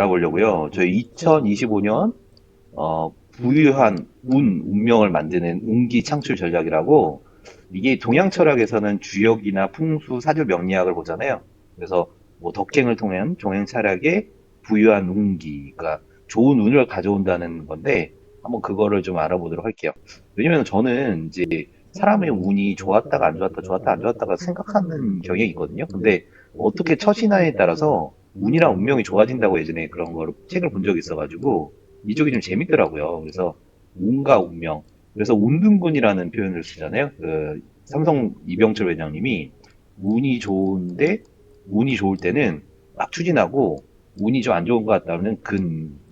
알아보려고요. 저희 2025년 부유한 운명을 만드는 운기 창출 전략이라고 이게 동양 철학에서는 주역이나 풍수, 사주 명리학을 보잖아요. 그래서 뭐 덕행을 통한 종행 철학의 부유한 운기, 그러니까 좋은 운을 가져온다는 건데 한번 그거를 좀 알아보도록 할게요. 왜냐면 저는 이제 사람의 운이 좋았다가 안 좋았다, 좋았다 안 좋았다가 생각하는 경향이 있거든요. 근데 어떻게 처신하에 따라서 운이랑 운명이 좋아진다고 예전에 그런 걸 책을 본 적이 있어가지고 이쪽이 좀 재밌더라고요. 그래서 운과 운명. 그래서 운등분이라는 표현을 쓰잖아요. 그 삼성 이병철 회장님이 운이 좋은데 운이 좋을 때는 막 추진하고 운이 좀 안 좋은 것 같다면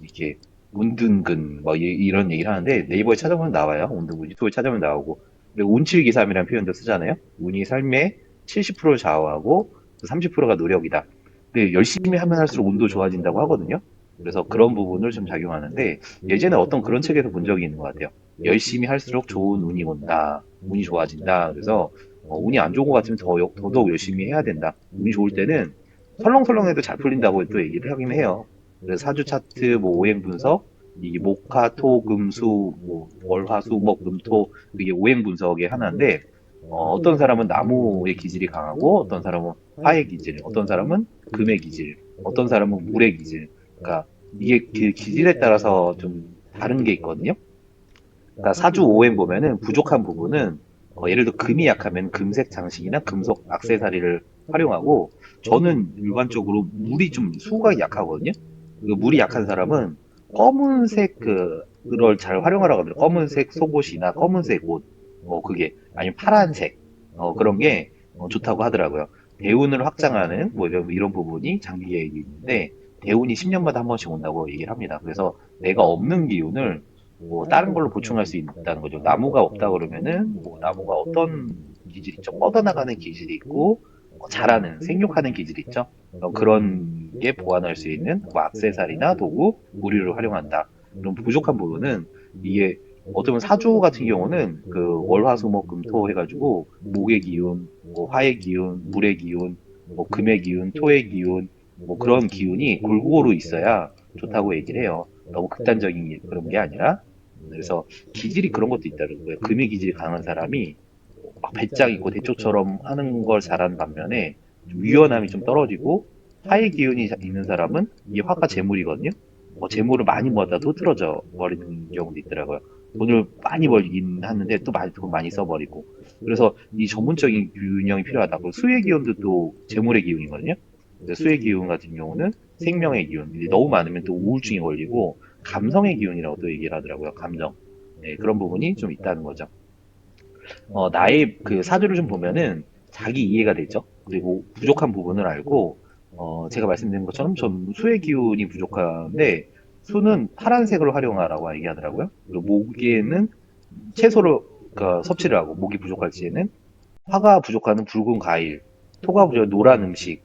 이렇게 운등근 뭐 이런 얘기를 하는데 네이버에 찾아보면 나와요. 운등분 유튜브에 찾아보면 나오고 그리고 운칠기삼이라는 표현도 쓰잖아요. 운이 삶의 70%를 좌우하고 30%가 노력이다. 근데 열심히 하면 할수록 운도 좋아진다고 하거든요. 그래서 그런 부분을 좀 작용하는데 예전에 어떤 그런 책에서 본 적이 있는 것 같아요. 열심히 할수록 좋은 운이 온다. 운이 좋아진다. 그래서 운이 안 좋은 것 같으면 더더욱 열심히 해야 된다. 운이 좋을 때는 설렁설렁해도 잘 풀린다고 또 얘기를 하긴 해요. 그래서 사주 차트, 뭐 오행 분석, 이게 목화, 토, 금, 수, 뭐 월, 화, 수, 목, 금, 토, 이게 오행 분석의 하나인데 어떤 사람은 나무의 기질이 강하고 어떤 사람은 화의 기질, 어떤 사람은 금의 기질, 어떤 사람은 물의 기질. 그러니까 이게 그 기질에 따라서 좀 다른 게 있거든요. 그러니까 사주 오행 보면은 부족한 부분은 예를 들어 금이 약하면 금색 장식이나 금속 액세서리를 활용하고 저는 일반적으로 물이 좀 수가 약하거든요. 그 물이 약한 사람은 검은색 그걸 잘 활용하라고 합니다. 검은색 속옷이나 검은색 옷, 그게 아니면 파란색 그런 게 좋다고 하더라고요. 대운을 확장하는 뭐 이런 부분이 장기 계획이 있는데 대운이 10년마다 한 번씩 온다고 얘기를 합니다. 그래서 내가 없는 기운을 뭐 다른 걸로 보충할 수 있다는 거죠. 나무가 없다 그러면은 뭐 나무가 어떤 기질이 있죠? 뻗어나가는 기질이 있고 자라는 생육하는 기질이 있죠. 그런 게 보완할 수 있는 뭐 액세서리나 도구, 무리를 활용한다. 그럼 부족한 부분은 이게 어쩌면 사주 같은 경우는 그 월화수목금토 해가지고 목의 기운, 뭐 화의 기운, 물의 기운, 뭐 금의 기운, 토의 기운, 뭐 그런 기운이 골고루 있어야 좋다고 얘기를 해요. 너무 극단적인 그런 게 아니라 그래서 기질이 그런 것도 있다는 거예요. 금의 기질이 강한 사람이 막 배짱 있고 대초처럼 하는 걸 잘하는 반면에 좀 유연함이 좀 떨어지고 화의 기운이 있는 사람은 이 화가 재물이거든요. 재물을 많이 모았다 또 틀어져 버리는 경우도 있더라고요. 돈을 많이 벌긴 하는데 또 많이 돈 많이 써버리고 그래서 이 전문적인 균형이 필요하다. 그리고 수의 기운도 또 재물의 기운이거든요. 그래서 수의 기운 같은 경우는 생명의 기운. 근데 너무 많으면 또 우울증이 걸리고 감성의 기운이라고 또 얘기를 하더라고요. 감정. 네, 그런 부분이 좀 있다는 거죠. 나의 그 사주를 좀 보면은 자기 이해가 되죠. 그리고 부족한 부분을 알고, 제가 말씀드린 것처럼 전 수의 기운이 부족한데, 수는 파란색을 활용하라고 얘기하더라고요. 그리고 목에는 채소를 섭취를 하고, 목이 부족할 시에는 화가 부족하면 붉은 과일, 토가 부족하면 노란 음식,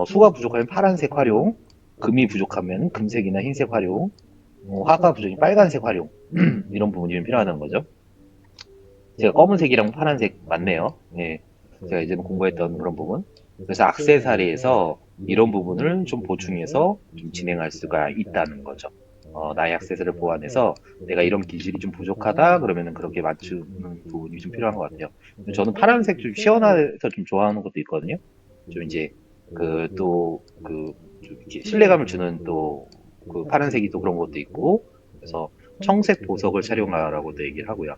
수가 부족하면 파란색 활용, 금이 부족하면 금색이나 흰색 활용, 화가 부족하면 빨간색 활용, 이런 부분이 좀 필요하다는 거죠. 제가 검은색이랑 파란색 맞네요. 예. 제가 이제 공부했던 그런 부분. 그래서 액세서리에서 이런 부분을 좀 보충해서 좀 진행할 수가 있다는 거죠. 나의 액세서리를 보완해서 내가 이런 기질이 좀 부족하다 그러면은 그렇게 맞추는 부분이 좀 필요한 것 같아요. 저는 파란색 좀 시원해서 좀 좋아하는 것도 있거든요. 좀 이제 좀 이렇게 신뢰감을 주는 또 그 파란색이 또 그런 것도 있고 그래서 청색 보석을 착용하라고도 얘기를 하고요.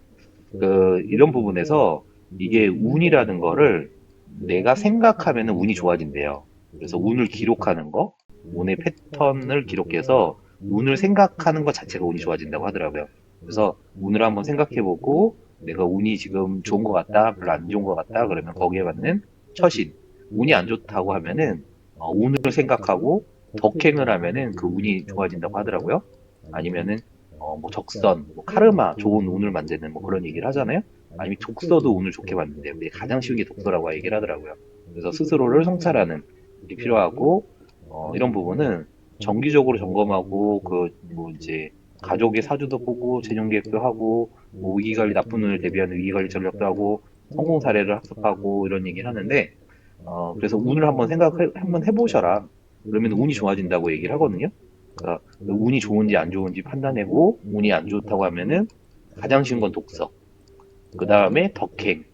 이런 부분에서 이게 운이라는 거를 내가 생각하면 운이 좋아진대요. 그래서 운을 기록하는 거, 운의 패턴을 기록해서 운을 생각하는 것 자체가 운이 좋아진다고 하더라고요. 그래서 운을 한번 생각해보고 내가 운이 지금 좋은 것 같다, 별로 안 좋은 것 같다, 그러면 거기에 맞는 처신. 운이 안 좋다고 하면은 운을 생각하고 덕행을 하면은 그 운이 좋아진다고 하더라고요. 아니면은 뭐 적선, 뭐 카르마, 좋은 운을 만드는 뭐 그런 얘기를 하잖아요. 아니면 독서도 운을 좋게 만든대요. 근데 가장 쉬운 게 독서라고 얘기를 하더라고요. 그래서 스스로를 성찰하는 게 필요하고 이런 부분은 정기적으로 점검하고 뭐 이제 가족의 사주도 보고 재정 계획도 하고 뭐 위기관리 나쁜 운을 대비하는 위기관리 전략도 하고 성공 사례를 학습하고 이런 얘기를 하는데 그래서 운을 한번 한번 해보셔라. 그러면 운이 좋아진다고 얘기를 하거든요. 그러니까 운이 좋은지 안 좋은지 판단해보고, 운이 안 좋다고 하면은 가장 쉬운 건 독서. 그 다음에 덕행.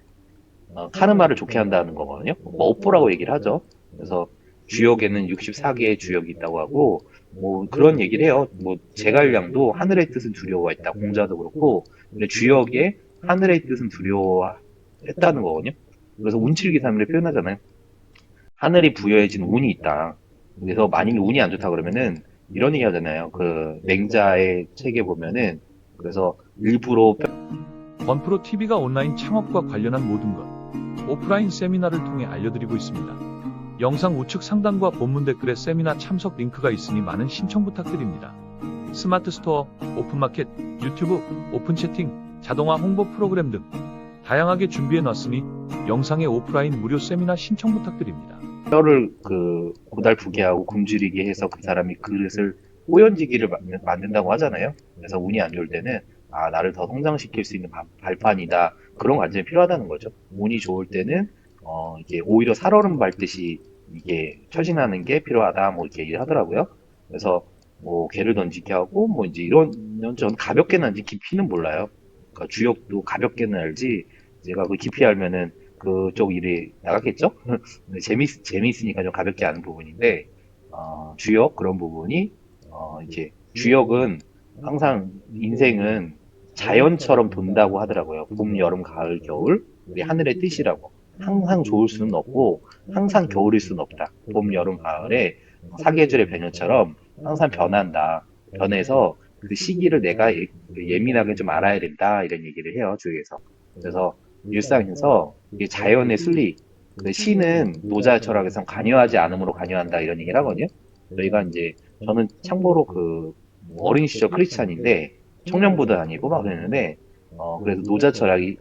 카르마를 좋게 한다는 거거든요. 뭐 업보라고 얘기를 하죠. 그래서 주역에는 64개의 주역이 있다고 하고, 뭐 그런 얘기를 해요. 뭐 제갈량도 하늘의 뜻은 두려워했다. 공자도 그렇고, 근데 주역에 하늘의 뜻은 두려워했다는 거거든요. 그래서 운칠기삼일을 표현하잖아요. 하늘이 부여해진 운이 있다. 그래서 만약에 운이 안 좋다 그러면은 이런 얘기 하잖아요. 그 맹자의 책에 보면은 그래서 일부러 건프로 TV가 온라인 창업과 관련한 모든 것, 오프라인 세미나를 통해 알려드리고 있습니다. 영상 우측 상단과 본문 댓글에 세미나 참석 링크가 있으니 많은 신청 부탁드립니다. 스마트 스토어, 오픈마켓, 유튜브, 오픈 채팅, 자동화 홍보 프로그램 등 다양하게 준비해 놨으니 영상의 오프라인 무료 세미나 신청 부탁드립니다. 뼈를 그 고달프게 하고 굶주리게 해서 그 사람이 그릇을 오연지기를 만든다고 하잖아요. 그래서 운이 안 좋을 때는 아 나를 더 성장시킬 수 있는 발판이다. 그런 관점이 필요하다는 거죠. 운이 좋을 때는 이게 오히려 살얼음 밟듯이 이게 처신하는 게 필요하다. 뭐 이렇게 얘기를 하더라고요. 그래서 뭐 개를 던지게 하고 뭐 이제 이런 전 가볍게는 알지 깊이는 몰라요. 그러니까 주역도 가볍게는 알지 제가 그 깊이 알면은 그쪽 일이 나갔겠죠? 근데 재미있으니까 좀 가볍게 아는 부분인데, 주역, 그런 부분이, 이제, 주역은 항상 인생은 자연처럼 돈다고 하더라고요. 봄, 여름, 가을, 겨울, 우리 하늘의 뜻이라고. 항상 좋을 수는 없고, 항상 겨울일 수는 없다. 봄, 여름, 가을에 사계절의 변형처럼 항상 변한다. 변해서 그 시기를 내가 예민하게 좀 알아야 된다. 이런 얘기를 해요, 주위에서. 그래서 일상에서 이게 자연의 순리, 그 시는 노자 철학에서 관여하지 않음으로 관여한다 이런 얘기를 하거든요. 저희가 이제 저는 참고로 그 어린 시절 크리스찬인데 청년부도 아니고 막 그랬는데 그래서 노자 철학이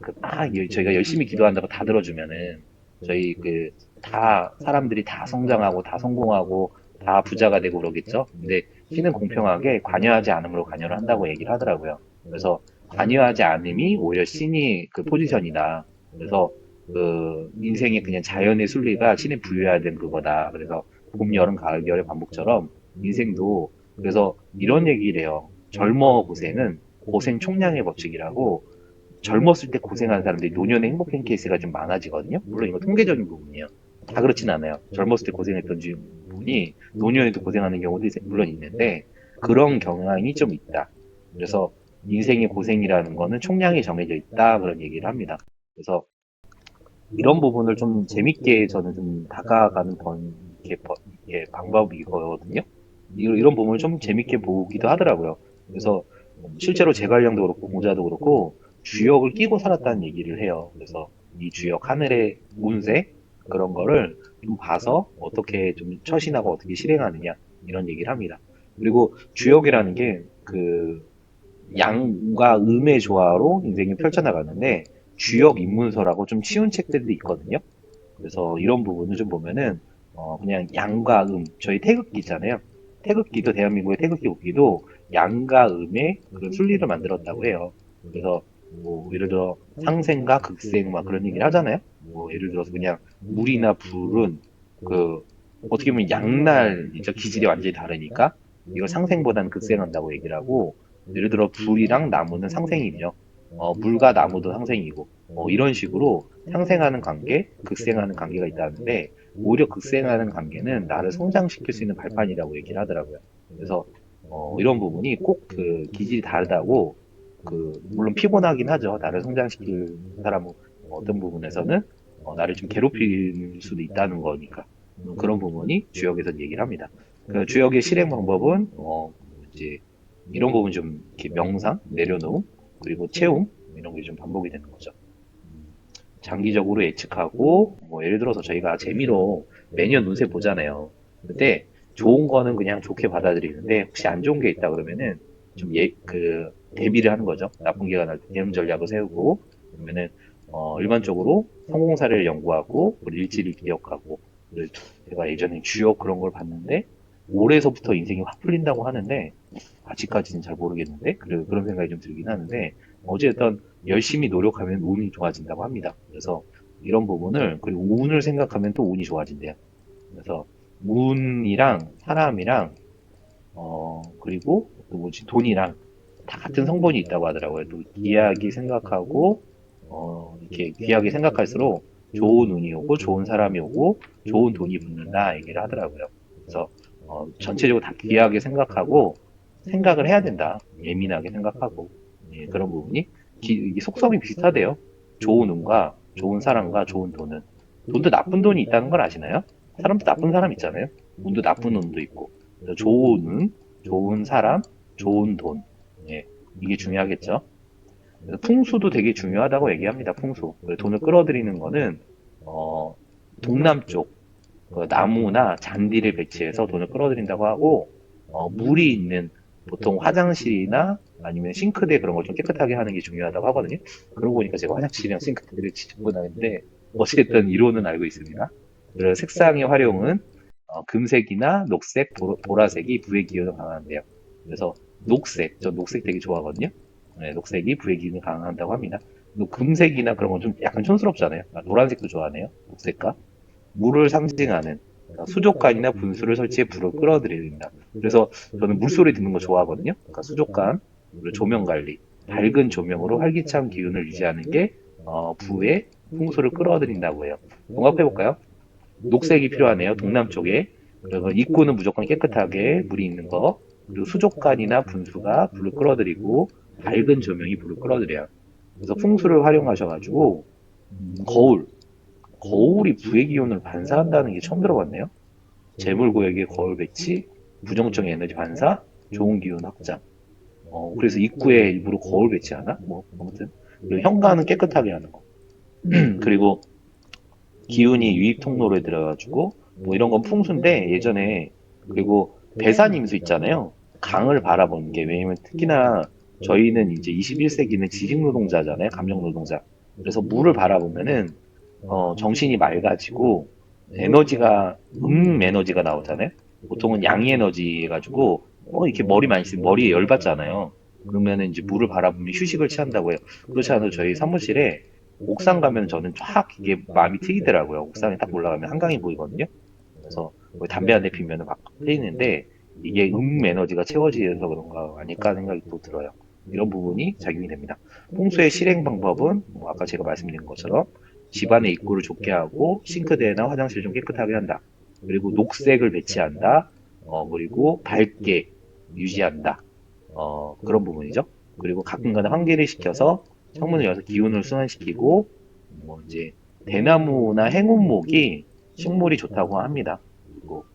저희가 열심히 기도한다고 다 들어주면은 저희 그 다 사람들이 다 성장하고 다 성공하고 다 부자가 되고 그러겠죠. 근데 시는 공평하게 관여하지 않음으로 관여를 한다고 얘기를 하더라고요. 그래서 관여하지 않음이 오히려 신이 그 포지션이다. 그래서 그 인생의 그냥 자연의 순리가 신이 부여해야 되는 그거다. 그래서 봄, 여름, 가을, 겨울의 반복처럼 인생도 그래서 이런 얘기를 해요. 젊어 고생은 고생 총량의 법칙이라고 젊었을 때 고생하는 사람들이 노년에 행복한 케이스가 좀 많아지거든요. 물론 이거 통계적인 부분이에요. 다 그렇진 않아요. 젊었을 때 고생했던 분이 노년에도 고생하는 경우도 물론 있는데 그런 경향이 좀 있다. 그래서 인생의 고생이라는 거는 총량이 정해져 있다 그런 얘기를 합니다. 그래서 이런 부분을 좀 재밌게 저는 좀 다가가는 이렇게 방법이거든요. 이런 부분을 좀 재밌게 보기도 하더라고요. 그래서 실제로 제갈량도 그렇고 공자도 그렇고 주역을 끼고 살았다는 얘기를 해요. 그래서 이 주역 하늘의 운세 그런 거를 좀 봐서 어떻게 좀 처신하고 어떻게 실행하느냐 이런 얘기를 합니다. 그리고 주역이라는 게 그 양과 음의 조화로 인생이 펼쳐나가는데 주역 입문서라고 좀 쉬운 책들도 있거든요. 그래서 이런 부분을 좀 보면은 그냥 양과 저희 태극기 있잖아요. 태극기도 대한민국의 태극기 국기도 양과 음의 그런 순리를 만들었다고 해요. 그래서 뭐 예를 들어 상생과 극생 막 그런 얘기를 하잖아요. 뭐 예를 들어서 그냥 물이나 불은 그 어떻게 보면 양날이죠. 기질이 완전히 다르니까 이걸 상생보다는 극생한다고 얘기를 하고 예를 들어 불이랑 나무는 상생이며 물과 나무도 상생이고 이런 식으로 상생하는 관계, 극생하는 관계가 있다는데 오히려 극생하는 관계는 나를 성장시킬 수 있는 발판이라고 얘기를 하더라고요. 그래서 이런 부분이 꼭 그 기질이 다르다고 그 물론 피곤하긴 하죠. 나를 성장시킬 사람은 어떤 부분에서는 나를 좀 괴롭힐 수도 있다는 거니까 그런 부분이 주역에서 얘기를 합니다. 그 주역의 실행 방법은 이제 이런 부분 좀 이렇게 명상, 내려놓음, 그리고 채움 이런 게 좀 반복이 되는 거죠. 장기적으로 예측하고 뭐 예를 들어서 저희가 재미로 매년 운세 보잖아요. 근데 좋은 거는 그냥 좋게 받아들이는데 혹시 안 좋은 게 있다 그러면은 좀 대비를 하는 거죠. 나쁜 기가 날 때 대응 전략을 세우고 그러면은 일반적으로 성공 사례를 연구하고 그리고 일지를 기억하고 그래서 제가 예전에 주역 그런 걸 봤는데 올해서부터 인생이 확 풀린다고 하는데 아직까지는 잘 모르겠는데 그런 생각이 좀 들긴 하는데 어쨌든 열심히 노력하면 운이 좋아진다고 합니다. 그래서 이런 부분을 그리고 운을 생각하면 또 운이 좋아진대요. 그래서 운이랑 사람이랑 그리고 또 뭐지, 돈이랑 다 같은 성분이 있다고 하더라고요. 또 귀하게 생각하고, 이렇게 귀하게 생각할수록 좋은 운이 오고, 좋은 사람이 오고, 좋은 돈이 붙는다 얘기를 하더라고요. 그래서, 전체적으로 다 귀하게 생각하고, 생각을 해야 된다. 예민하게 생각하고, 예, 그런 부분이, 이게 속성이 비슷하대요. 좋은 운과, 좋은 사람과 좋은 돈은. 돈도 나쁜 돈이 있다는 걸 아시나요? 사람도 나쁜 사람 있잖아요. 운도 나쁜 운도 있고. 그래서 좋은 운, 좋은 사람, 좋은 돈. 예, 이게 중요하겠죠. 그래서 풍수도 되게 중요하다고 얘기합니다. 풍수. 돈을 끌어들이는 거는 어, 동남쪽 그 나무나 잔디를 배치해서 돈을 끌어들인다고 하고, 물이 있는 보통 화장실이나 아니면 싱크대 그런 걸 좀 깨끗하게 하는 게 중요하다고 하거든요. 그러고 보니까 제가 화장실이랑 싱크대를 지저분하는데 어쨌든 이론은 알고 있습니다. 그래서 색상의 활용은 금색이나 녹색, 보라색이 부의 기운을 강화한대요. 그래서 녹색, 저 녹색 되게 좋아하거든요. 네, 녹색이 부의 기운을 강화한다고 합니다. 금색이나 그런 건 좀 약간 촌스럽잖아요. 노란색도 좋아하네요. 녹색과. 물을 상징하는 수족관이나 분수를 설치해 불을 끌어들인다. 그래서 저는 물소리 듣는 거 좋아하거든요. 그러니까 수족관, 그리고 조명 관리, 밝은 조명으로 활기찬 기운을 유지하는 게 부의 풍수를 끌어들인다고 해요. 종합해볼까요? 녹색이 필요하네요. 동남쪽에. 그리고 입구는 무조건 깨끗하게 물이 있는 거. 그리고 수족관이나 분수가 불을 끌어들이고 밝은 조명이 불을 끌어들여요. 그래서 풍수를 활용하셔가지고 거울, 거울이 부의 기운을 반사한다는 게 처음 들어봤네요. 재물구역의 거울 배치, 부정적인 에너지 반사, 좋은 기운 확장. 그래서 입구에 일부러 거울 배치하나? 뭐, 아무튼. 그리고 현관은 깨끗하게 하는 거. 그리고 기운이 유입 통로로 들어가지고, 뭐 이런 건 풍수인데, 예전에, 그리고 배산임수 있잖아요. 강을 바라보는 게, 왜냐면 특히나 저희는 이제 21세기는 지식 노동자잖아요. 감정 노동자. 그래서 물을 바라보면은, 정신이 맑아지고 에너지가 에너지가 나오잖아요. 보통은 양의 에너지 해가지고 이렇게 머리 많이 쓰면 머리에 열 받잖아요. 그러면은 이제 물을 바라보면 휴식을 취한다고 해요. 그렇지 않아도 저희 사무실에 옥상 가면 저는 쫙 이게 마음이 트이더라고요. 옥상에 딱 올라가면 한강이 보이거든요. 그래서 거기 담배 한 대 피면은 막 트이는데 이게 에너지가 채워지면서 그런가 아닐까 생각이 또 들어요. 이런 부분이 작용이 됩니다. 풍수의 실행 방법은 뭐 아까 제가 말씀드린 것처럼 집안의 입구를 좁게 하고 싱크대나 화장실 좀 깨끗하게 한다. 그리고 녹색을 배치한다. 그리고 밝게 유지한다. 그런 부분이죠. 그리고 가끔가다 환기를 시켜서 창문을 열어서 기운을 순환시키고 뭐 이제 대나무나 행운목이 식물이 좋다고 합니다. 그리고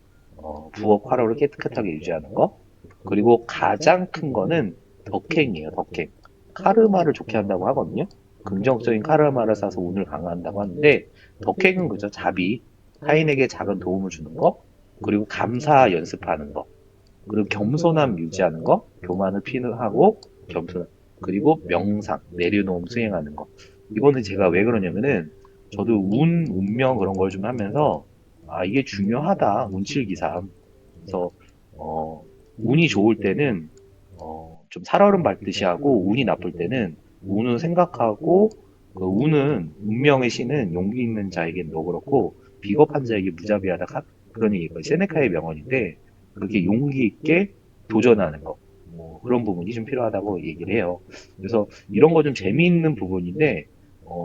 부엌 화로를 깨끗하게 유지하는 거. 그리고 가장 큰 거는 덕행이에요. 덕행. 카르마를 좋게 한다고 하거든요. 긍정적인 카르마를 쌓아서 운을 강화한다고 하는데 덕행은 그저 자비, 타인에게 작은 도움을 주는 거, 그리고 감사 연습하는 거, 그리고 겸손함 유지하는 거, 교만을 피하고 겸손, 그리고 명상, 내려놓음 수행하는 거. 이거는 제가 왜 그러냐면은 저도 운명 그런 걸 좀 하면서 이게 중요하다. 운칠기삼. 그래서 운이 좋을 때는 좀 살얼음 밟듯이 하고 운이 나쁠 때는 운은 생각하고 그 운은 운명의 신은 용기 있는 자에겐 너그럽고 비겁한 자에게 무자비하다 그런 얘기가 세네카의 명언인데 그렇게 용기 있게 도전하는 거 뭐 그런 부분이 좀 필요하다고 얘기를 해요. 그래서 이런 거 좀 재미있는 부분인데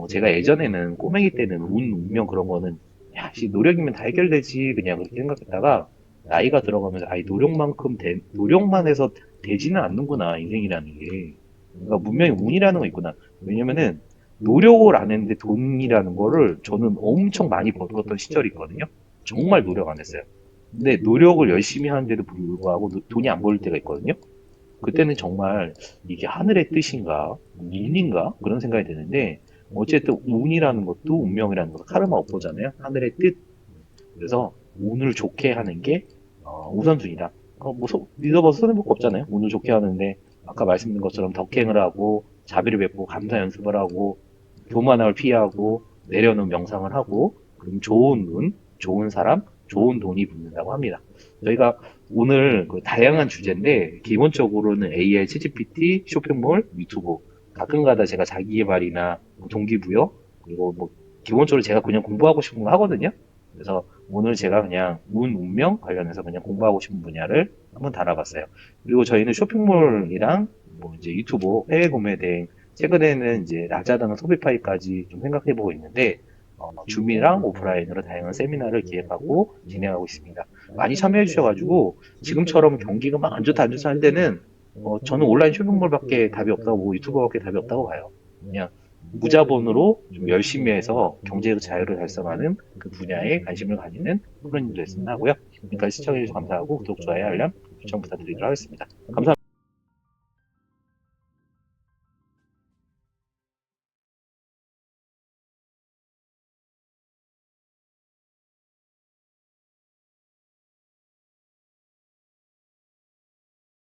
제가 예전에는 꼬맹이 때는 운명 그런 거는 야, 씨, 노력이면 다 해결되지 그냥 그렇게 생각했다가 나이가 들어가면서 아이 노력만 해서 되지는 않는구나 인생이라는 게. 그러니까 분명히 운이라는 거 있구나. 왜냐면은 노력을 안 했는데 돈이라는 거를 저는 엄청 많이 벌었던 시절이 있거든요. 정말 노력 안 했어요. 근데 노력을 열심히 하는데도 불구하고 돈이 안 벌릴 때가 있거든요. 그때는 정말 이게 하늘의 뜻인가, 운인가 그런 생각이 드는데 어쨌든 운이라는 것도 운명이라는 것도 카르마 업보잖아요. 하늘의 뜻. 그래서 운을 좋게 하는 게 우선순위다. 뭐 믿어봐서 손해볼 거 없잖아요. 운을 좋게 하는데 아까 말씀드린 것처럼 덕행을 하고 자비를 베푸고 감사 연습을 하고 교만함을 피하고 내려놓은 명상을 하고 그럼 좋은 운, 좋은 사람, 좋은 돈이 붙는다고 합니다. 저희가 오늘 그 다양한 주제인데 기본적으로는 AI, ChatGPT, 쇼핑몰, 유튜브 가끔가다 제가 자기계발이나 뭐 동기부여 그리고 뭐 기본적으로 제가 그냥 공부하고 싶은 거 하거든요. 그래서 오늘 제가 그냥 운명 관련해서 그냥 공부하고 싶은 분야를 한번 달아봤어요. 그리고 저희는 쇼핑몰이랑 뭐 이제 유튜브 해외 구매 대행, 최근에는 이제 라자다나 소비파이까지 좀 생각해보고 있는데, 줌이랑 오프라인으로 다양한 세미나를 기획하고 진행하고 있습니다. 많이 참여해 주셔가지고 지금처럼 경기가 막 안 좋다 안 좋다 할 때는 저는 온라인 쇼핑몰밖에 답이 없다고 보고 유튜버밖에 답이 없다고 봐요. 그냥 무자본으로 좀 열심히 해서 경제적 자유를 달성하는 그 분야에 관심을 가지는 그런 일을 했으면 하고요. 지금까지 시청해주셔서 감사하고 구독, 좋아요, 알람, 추천 부탁드리도록 하겠습니다. 감사합니다.